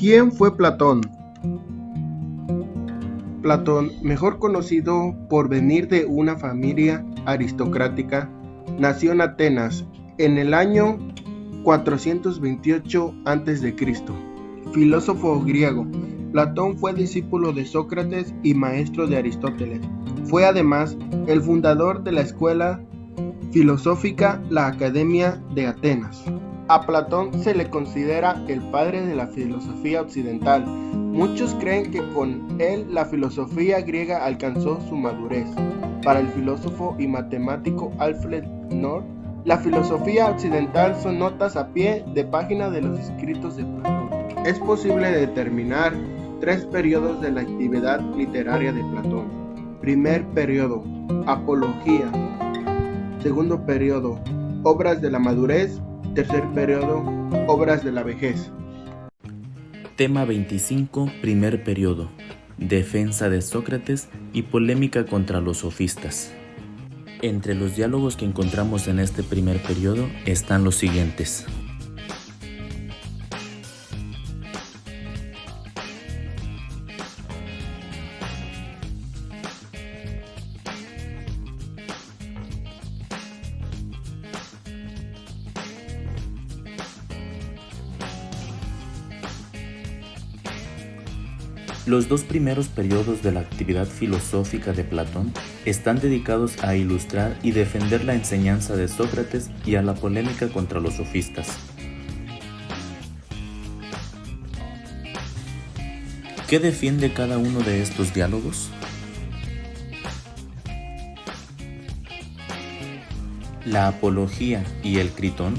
¿Quién fue Platón? Platón, mejor conocido por venir de una familia aristocrática, nació en Atenas en el año 428 a.C. Filósofo griego, Platón fue discípulo de Sócrates y maestro de Aristóteles. Fue además el fundador de la escuela filosófica, la Academia de Atenas. A Platón se le considera el padre de la filosofía occidental. Muchos creen que con él la filosofía griega alcanzó su madurez. Para el filósofo y matemático Alfred North, la filosofía occidental son notas a pie de página de los escritos de Platón. Es posible determinar 3 periodos de la actividad literaria de Platón. Primer periodo, Apología. Segundo periodo, Obras de la madurez. Tercer periodo, Obras de la vejez. Tema 25, primer periodo. Defensa de Sócrates y polémica contra los sofistas. Entre los diálogos que encontramos en este primer periodo están los siguientes. Los 2 primeros periodos de la actividad filosófica de Platón están dedicados a ilustrar y defender la enseñanza de Sócrates y a la polémica contra los sofistas. ¿Qué defiende cada uno de estos diálogos? La Apología y el Critón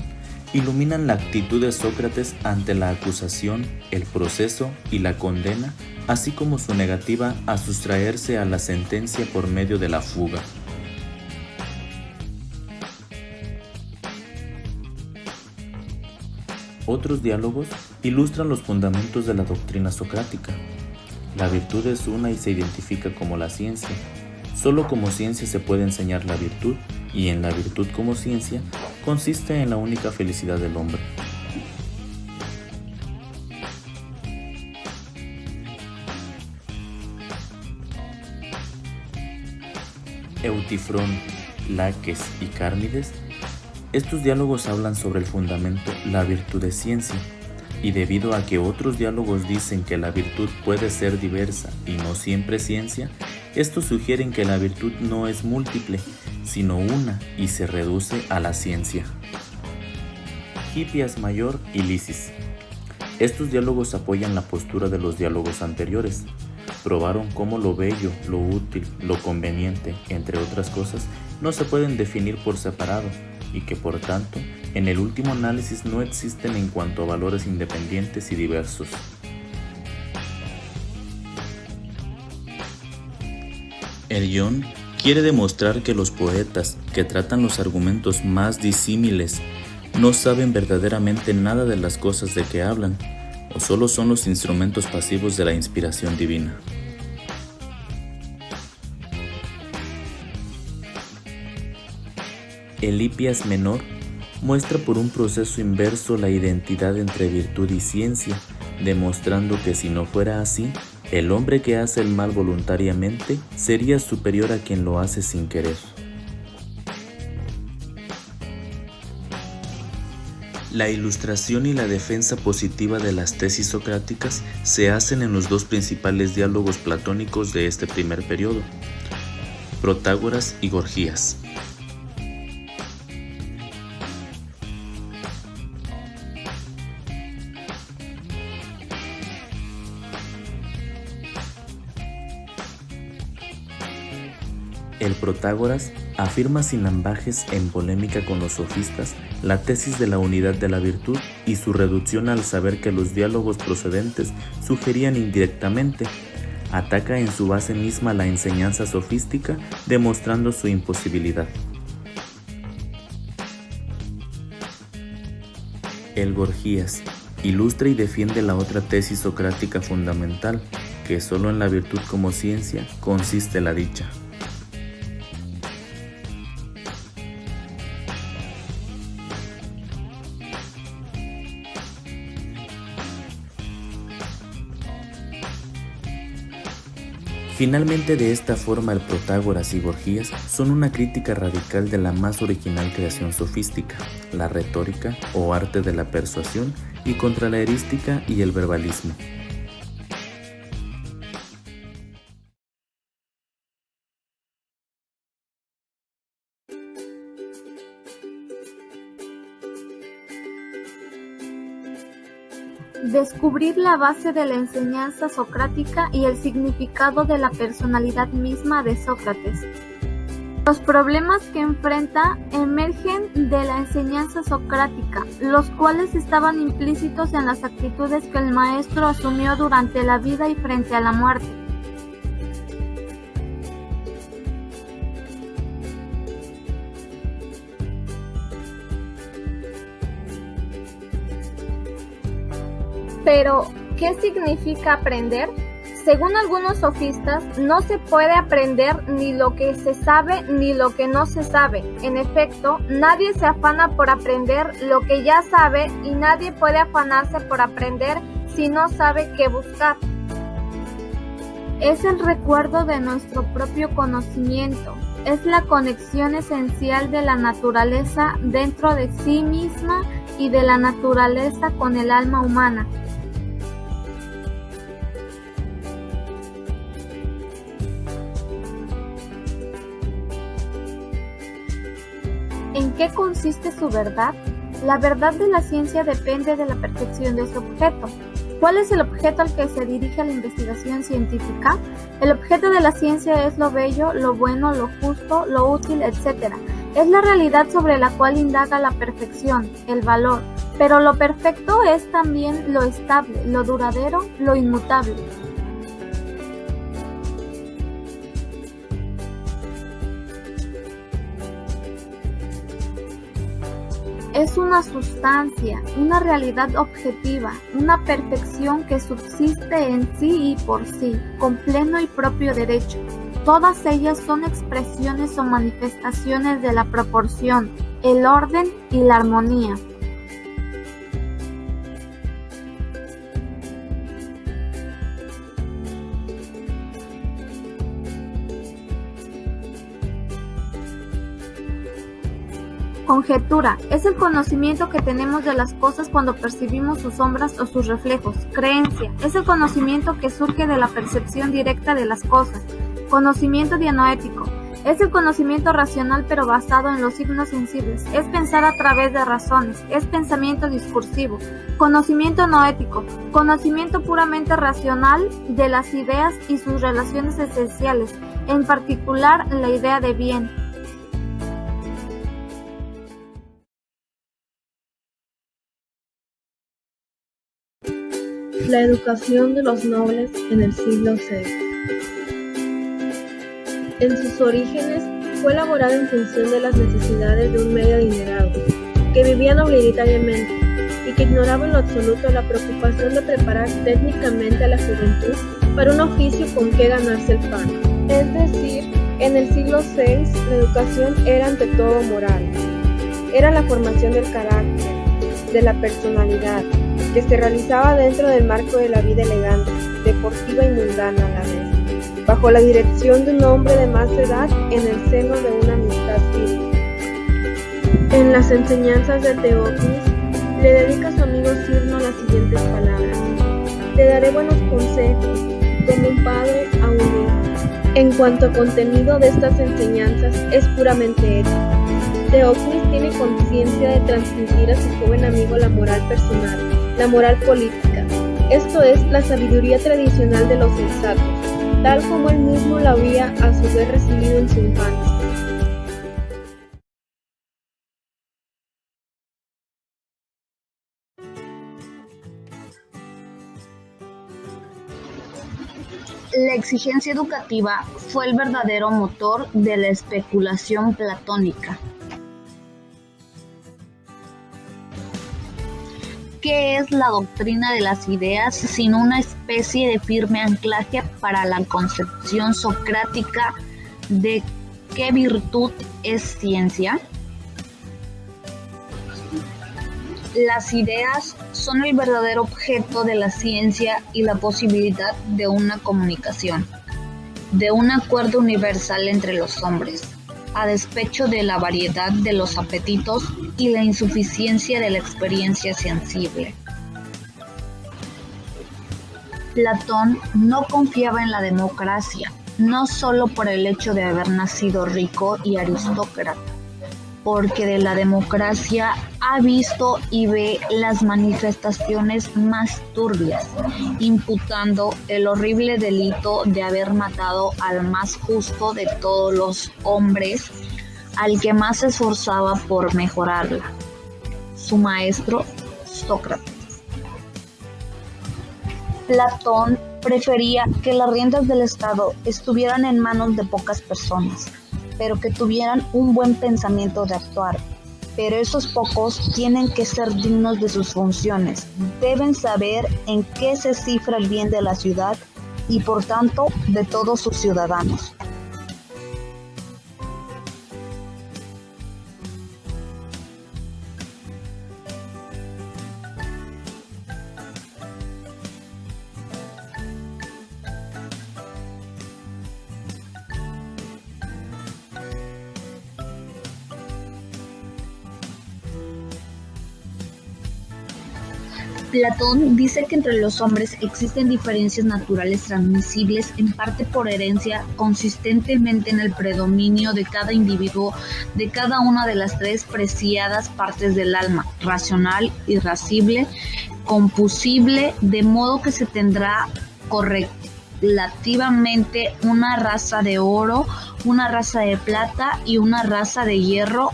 iluminan la actitud de Sócrates ante la acusación, el proceso y la condena, así como su negativa a sustraerse a la sentencia por medio de la fuga. Otros diálogos ilustran los fundamentos de la doctrina socrática. La virtud es una y se identifica como la ciencia. Solo como ciencia se puede enseñar la virtud, y en la virtud como ciencia consiste en la única felicidad del hombre. Eutifrón, Laques y Cármides, estos diálogos hablan sobre el fundamento la virtud de ciencia, y debido a que otros diálogos dicen que la virtud puede ser diversa y no siempre ciencia, estos sugieren que la virtud no es múltiple, sino una y se reduce a la ciencia. Hipias Mayor y Lisis. Estos diálogos apoyan la postura de los diálogos anteriores. Probaron cómo lo bello, lo útil, lo conveniente, entre otras cosas, no se pueden definir por separado y que por tanto, en el último análisis no existen en cuanto a valores independientes y diversos. Helión quiere demostrar que los poetas que tratan los argumentos más disímiles no saben verdaderamente nada de las cosas de que hablan, o solo son los instrumentos pasivos de la inspiración divina. El Hipias Menor muestra por un proceso inverso la identidad entre virtud y ciencia, demostrando que si no fuera así, el hombre que hace el mal voluntariamente sería superior a quien lo hace sin querer. La ilustración y la defensa positiva de las tesis socráticas se hacen en los 2 principales diálogos platónicos de este primer periodo, Protágoras y Gorgías. El Protágoras afirma sin ambajes en polémica con los sofistas la tesis de la unidad de la virtud y su reducción al saber que los diálogos procedentes sugerían indirectamente. Ataca en su base misma la enseñanza sofística, demostrando su imposibilidad. El Gorgías ilustra y defiende la otra tesis socrática fundamental, que solo en la virtud como ciencia consiste la dicha. Finalmente, de esta forma, el Protágoras y Gorgías son una crítica radical de la más original creación sofística, la retórica o arte de la persuasión, y contra la erística y el verbalismo. Descubrir la base de la enseñanza socrática y el significado de la personalidad misma de Sócrates. Los problemas que enfrenta emergen de la enseñanza socrática, los cuales estaban implícitos en las actitudes que el maestro asumió durante la vida y frente a la muerte. Pero, ¿qué significa aprender? Según algunos sofistas, no se puede aprender ni lo que se sabe ni lo que no se sabe. En efecto, nadie se afana por aprender lo que ya sabe y nadie puede afanarse por aprender si no sabe qué buscar. Es el recuerdo de nuestro propio conocimiento. Es la conexión esencial de la naturaleza dentro de sí misma y de la naturaleza con el alma humana. ¿En qué consiste su verdad? La verdad de la ciencia depende de la perfección de su objeto. ¿Cuál es el objeto al que se dirige la investigación científica? El objeto de la ciencia es lo bello, lo bueno, lo justo, lo útil, etc. Es la realidad sobre la cual indaga la perfección, el valor. Pero lo perfecto es también lo estable, lo duradero, lo inmutable. Es una sustancia, una realidad objetiva, una perfección que subsiste en sí y por sí, con pleno y propio derecho. Todas ellas son expresiones o manifestaciones de la proporción, el orden y la armonía. Conjetura es el conocimiento que tenemos de las cosas cuando percibimos sus sombras o sus reflejos. Creencia es el conocimiento que surge de la percepción directa de las cosas. Conocimiento dianoético es el conocimiento racional pero basado en los signos sensibles. Es pensar a través de razones. Es pensamiento discursivo. Conocimiento noético, conocimiento puramente racional de las ideas y sus relaciones esenciales, en particular la idea de bien. La educación de los nobles en el siglo VI. En sus orígenes fue elaborada en función de las necesidades de un medio adinerado, que vivían obligatoriamente y que ignoraba en lo absoluto la preocupación de preparar técnicamente a la juventud para un oficio con que ganarse el pan. Es decir, en el siglo VI la educación era ante todo moral. Era la formación del carácter, de la personalidad, que se realizaba dentro del marco de la vida elegante, deportiva y mundana a la vez, bajo la dirección de un hombre de más edad en el seno de una amistad firme. En las enseñanzas de Teócnis, le dedica a su amigo Cirno las siguientes palabras: te daré buenos consejos, como un padre a un hijo. En cuanto a contenido de estas enseñanzas, es puramente ético. Teócnis tiene conciencia de transmitir a su joven amigo la moral personal, la moral política, esto es, la sabiduría tradicional de los sensatos, tal como él mismo la había a su vez recibido en su infancia. La exigencia educativa fue el verdadero motor de la especulación platónica. ¿Qué es la doctrina de las ideas sino una especie de firme anclaje para la concepción socrática de qué virtud es ciencia? Las ideas son el verdadero objeto de la ciencia y la posibilidad de una comunicación. de un acuerdo universal entre los hombres, a despecho de la variedad de los apetitos y la insuficiencia de la experiencia sensible. Platón no confiaba en la democracia, no solo por el hecho de haber nacido rico y aristócrata, porque de la democracia ha visto y ve las manifestaciones más turbias, imputando el horrible delito de haber matado al más justo de todos los hombres, al que más se esforzaba por mejorarla, su maestro Sócrates. Platón prefería que las riendas del Estado estuvieran en manos de pocas personas, pero que tuvieran un buen pensamiento de actuar. Pero esos pocos tienen que ser dignos de sus funciones, deben saber en qué se cifra el bien de la ciudad y por tanto de todos sus ciudadanos. Platón dice que entre los hombres existen diferencias naturales transmisibles en parte por herencia, consistentemente en el predominio de cada individuo de cada una de las tres preciadas partes del alma, racional, irascible, compusible, de modo que se tendrá correlativamente una raza de oro, una raza de plata y una raza de hierro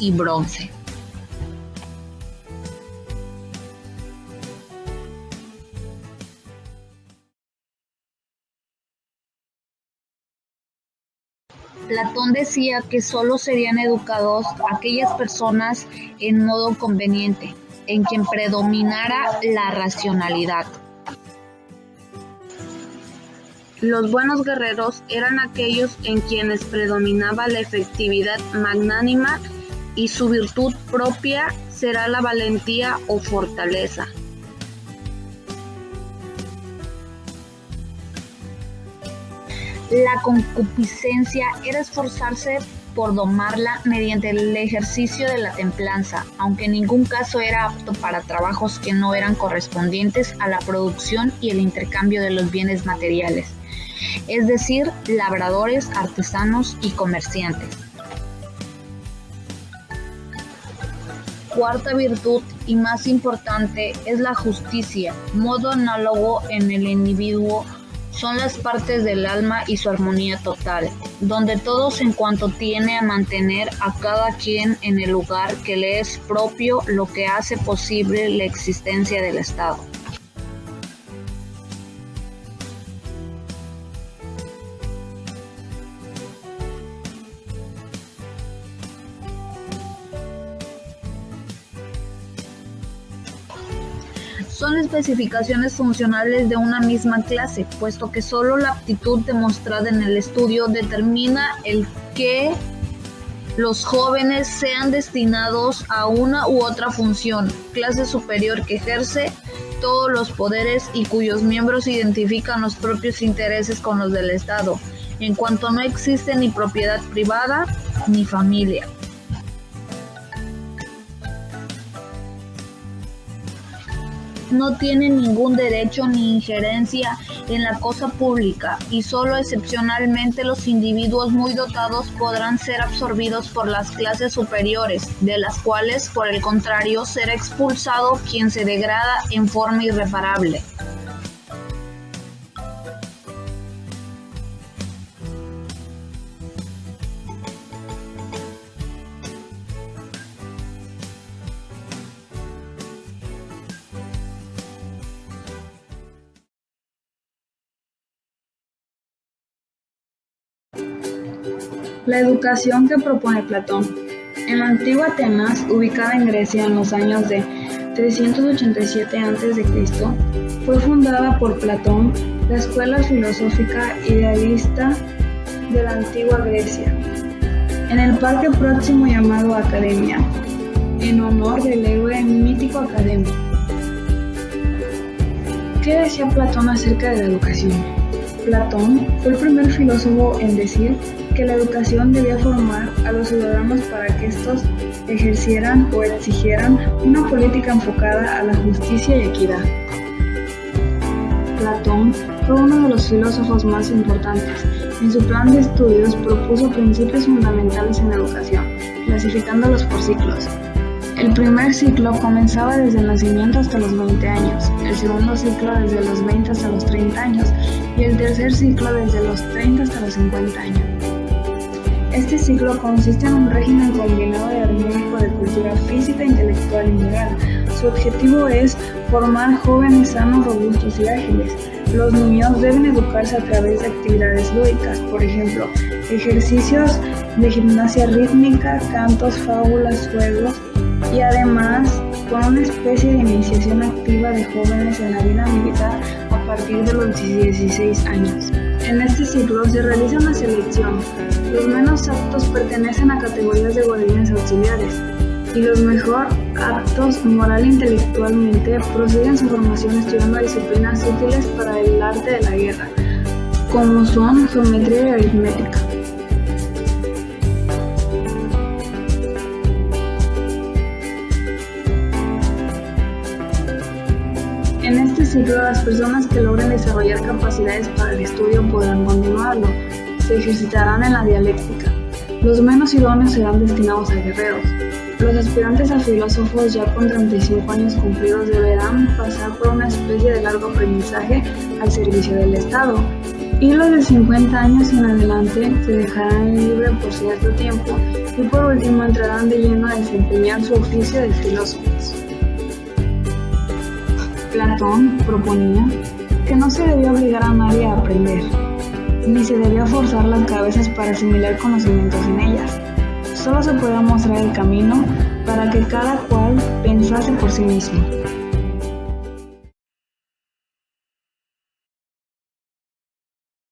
y bronce. Platón decía que solo serían educados aquellas personas en modo conveniente, en quien predominara la racionalidad. Los buenos guerreros eran aquellos en quienes predominaba la efectividad magnánima y su virtud propia será la valentía o fortaleza. La concupiscencia era esforzarse por domarla mediante el ejercicio de la templanza, aunque en ningún caso era apto para trabajos que no eran correspondientes a la producción y el intercambio de los bienes materiales, es decir, labradores, artesanos y comerciantes. Cuarta virtud y más importante es la justicia, modo análogo en el individuo. Son las partes del alma y su armonía total, donde todos en cuanto tiene a mantener a cada quien en el lugar que le es propio, lo que hace posible la existencia del Estado. Son especificaciones funcionales de una misma clase, puesto que solo la aptitud demostrada en el estudio determina el que los jóvenes sean destinados a una u otra función, clase superior que ejerce todos los poderes y cuyos miembros identifican los propios intereses con los del Estado, en cuanto no existe ni propiedad privada ni familia. No tienen ningún derecho ni injerencia en la cosa pública y solo excepcionalmente los individuos muy dotados podrán ser absorbidos por las clases superiores, de las cuales, por el contrario, será expulsado quien se degrada en forma irreparable. La educación que propone Platón. En la antigua Atenas, ubicada en Grecia en los años de 387 a.C., fue fundada por Platón la escuela filosófica idealista de la antigua Grecia, en el parque próximo llamado Academia, en honor del héroe mítico Academo. ¿Qué decía Platón acerca de la educación? Platón fue el primer filósofo en decir que la educación debía formar a los ciudadanos para que estos ejercieran o exigieran una política enfocada a la justicia y equidad. Platón fue uno de los filósofos más importantes. En su plan de estudios propuso principios fundamentales en la educación, clasificándolos por ciclos. El primer ciclo comenzaba desde el nacimiento hasta los 20 años, el segundo ciclo desde los 20 hasta los 30 años y el tercer ciclo desde los 30 hasta los 50 años. Este ciclo consiste en un régimen combinado y armónico de cultura física, intelectual y moral. Su objetivo es formar jóvenes sanos, robustos y ágiles. Los niños deben educarse a través de actividades lúdicas, por ejemplo, ejercicios de gimnasia rítmica, cantos, fábulas, juegos, y además con una especie de iniciación activa de jóvenes en la vida militar a partir de los 16 años. En este ciclo se realiza una selección. Los menos aptos pertenecen a categorías de guardianes auxiliares y los mejor aptos moral e intelectualmente prosiguen su formación estudiando disciplinas útiles para el arte de la guerra, como son geometría y aritmética. En este ciclo, las personas que logren desarrollar capacidades para el estudio podrán continuarlo, se ejercitarán en la dialéctica. Los menos idóneos serán destinados a guerreros. Los aspirantes a filósofos ya con 35 años cumplidos deberán pasar por una especie de largo aprendizaje al servicio del Estado, y los de 50 años en adelante se dejarán libre por cierto tiempo y por último entrarán de lleno a desempeñar su oficio de filósofos. Platón proponía que no se debía obligar a nadie a aprender, ni se debía forzar las cabezas para asimilar conocimientos en ellas. Solo se podía mostrar el camino para que cada cual pensase por sí mismo.